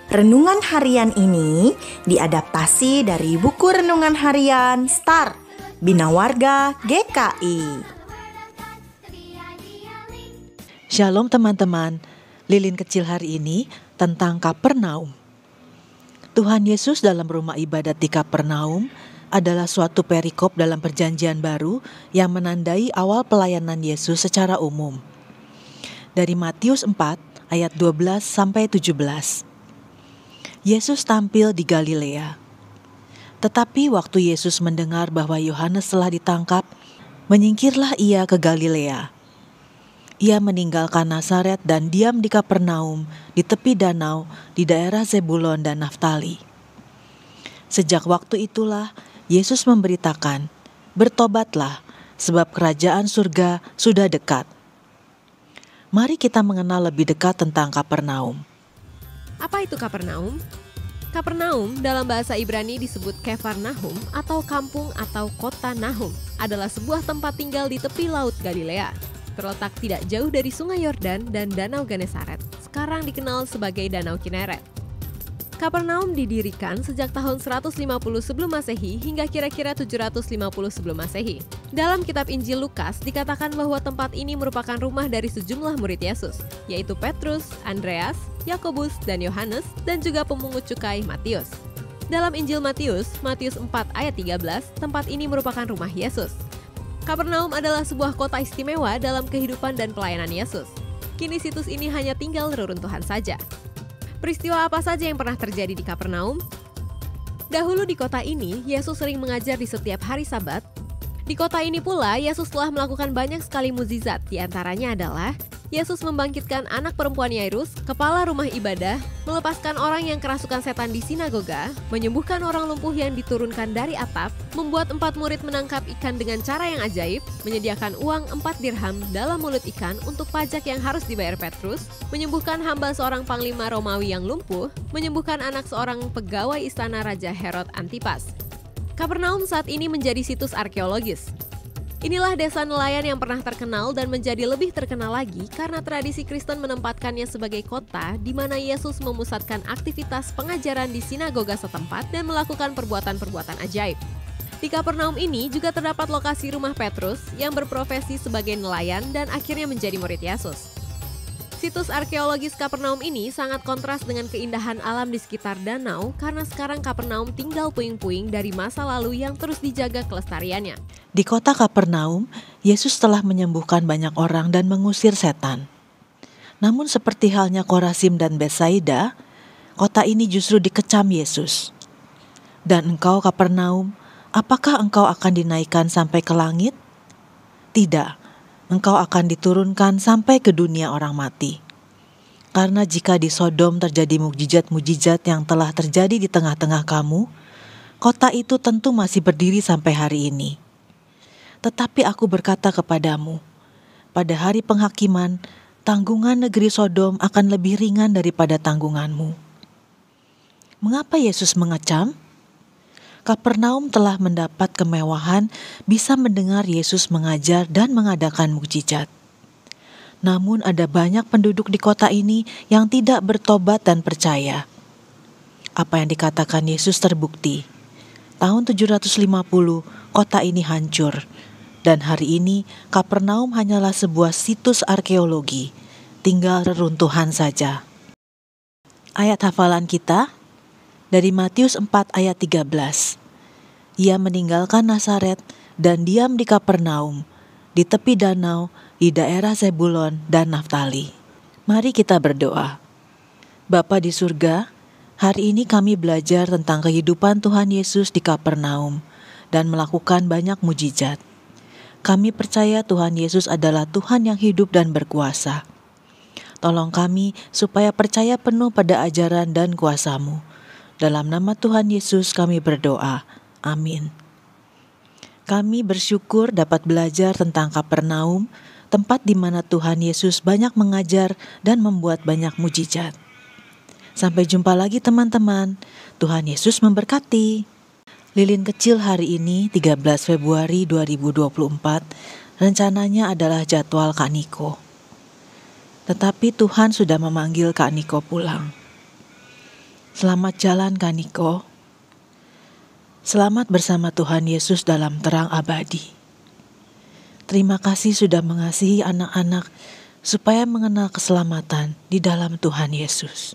Renungan harian ini diadaptasi dari buku renungan harian Start Bina Warga GKI. Shalom teman-teman, lilin kecil hari ini tentang Kapernaum. Tuhan Yesus dalam rumah ibadat di Kapernaum adalah suatu perikop dalam Perjanjian Baru yang menandai awal pelayanan Yesus secara umum. Dari Matius 4 ayat 12 sampai 17. Yesus tampil di Galilea. Tetapi waktu Yesus mendengar bahwa Yohanes telah ditangkap, menyingkirlah ia ke Galilea. Ia meninggalkan Nazaret dan diam di Kapernaum, di tepi danau, di daerah Zebulon dan Naftali. Sejak waktu itulah Yesus memberitakan, "Bertobatlah, sebab kerajaan surga sudah dekat." Mari kita mengenal lebih dekat tentang Kapernaum. Apa itu Kapernaum? Kapernaum dalam bahasa Ibrani disebut Kefar Nahum atau kampung atau kota Nahum, adalah sebuah tempat tinggal di tepi laut Galilea. Terletak tidak jauh dari Sungai Yordan dan Danau Genesaret, sekarang dikenal sebagai Danau Kineret. Kapernaum didirikan sejak tahun 150 sebelum Masehi hingga kira-kira 750 sebelum Masehi. Dalam kitab Injil Lukas dikatakan bahwa tempat ini merupakan rumah dari sejumlah murid Yesus, yaitu Petrus, Andreas, Yakobus, dan Yohanes, dan juga pemungut cukai Matius. Dalam Injil Matius 4 ayat 13, tempat ini merupakan rumah Yesus. Kapernaum adalah sebuah kota istimewa dalam kehidupan dan pelayanan Yesus. Kini situs ini hanya tinggal reruntuhan saja. Peristiwa apa saja yang pernah terjadi di Kapernaum? Dahulu di kota ini, Yesus sering mengajar di setiap hari Sabat. Di kota ini pula, Yesus telah melakukan banyak sekali mukjizat. Di antaranya adalah Yesus membangkitkan anak perempuan Yairus, kepala rumah ibadah, melepaskan orang yang kerasukan setan di sinagoga, menyembuhkan orang lumpuh yang diturunkan dari atap, membuat 4 murid menangkap ikan dengan cara yang ajaib, menyediakan uang 4 dirham dalam mulut ikan untuk pajak yang harus dibayar Petrus, menyembuhkan hamba seorang panglima Romawi yang lumpuh, menyembuhkan anak seorang pegawai istana Raja Herod Antipas. Kapernaum saat ini menjadi situs arkeologis. Inilah desa nelayan yang pernah terkenal dan menjadi lebih terkenal lagi karena tradisi Kristen menempatkannya sebagai kota di mana Yesus memusatkan aktivitas pengajaran di sinagoga setempat dan melakukan perbuatan-perbuatan ajaib. Di Kapernaum ini juga terdapat lokasi rumah Petrus yang berprofesi sebagai nelayan dan akhirnya menjadi murid Yesus. Situs arkeologis Kapernaum ini sangat kontras dengan keindahan alam di sekitar danau karena sekarang Kapernaum tinggal puing-puing dari masa lalu yang terus dijaga kelestariannya. Di kota Kapernaum, Yesus telah menyembuhkan banyak orang dan mengusir setan. Namun seperti halnya Korazim dan Betsaida, kota ini justru dikecam Yesus. "Dan engkau Kapernaum, apakah engkau akan dinaikkan sampai ke langit? Tidak, engkau akan diturunkan sampai ke dunia orang mati. Karena jika di Sodom terjadi mukjizat-mukjizat yang telah terjadi di tengah-tengah kamu, kota itu tentu masih berdiri sampai hari ini. Tetapi aku berkata kepadamu, pada hari penghakiman, tanggungan negeri Sodom akan lebih ringan daripada tanggunganmu." Mengapa Yesus mengecam? Kapernaum telah mendapat kemewahan bisa mendengar Yesus mengajar dan mengadakan mukjizat. Namun ada banyak penduduk di kota ini yang tidak bertobat dan percaya. Apa yang dikatakan Yesus terbukti. Tahun 750, kota ini hancur. Dan hari ini, Kapernaum hanyalah sebuah situs arkeologi, tinggal reruntuhan saja. Ayat hafalan kita dari Matius 4 ayat 13. Ia meninggalkan Nazaret dan diam di Kapernaum, di tepi danau, di daerah Zebulon dan Naftali. Mari kita berdoa. Bapa di surga, hari ini kami belajar tentang kehidupan Tuhan Yesus di Kapernaum dan melakukan banyak mukjizat. Kami percaya Tuhan Yesus adalah Tuhan yang hidup dan berkuasa. Tolong kami supaya percaya penuh pada ajaran dan kuasa-Mu. Dalam nama Tuhan Yesus kami berdoa. Amin. Kami bersyukur dapat belajar tentang Kapernaum, tempat di mana Tuhan Yesus banyak mengajar dan membuat banyak mukjizat. Sampai jumpa lagi teman-teman. Tuhan Yesus memberkati. Lilin kecil hari ini 13 Februari 2024 rencananya adalah jadwal Kak Niko. Tetapi Tuhan sudah memanggil Kak Niko pulang. Selamat jalan Kaniko. Selamat bersama Tuhan Yesus dalam terang abadi. Terima kasih sudah mengasihi anak-anak supaya mengenal keselamatan di dalam Tuhan Yesus.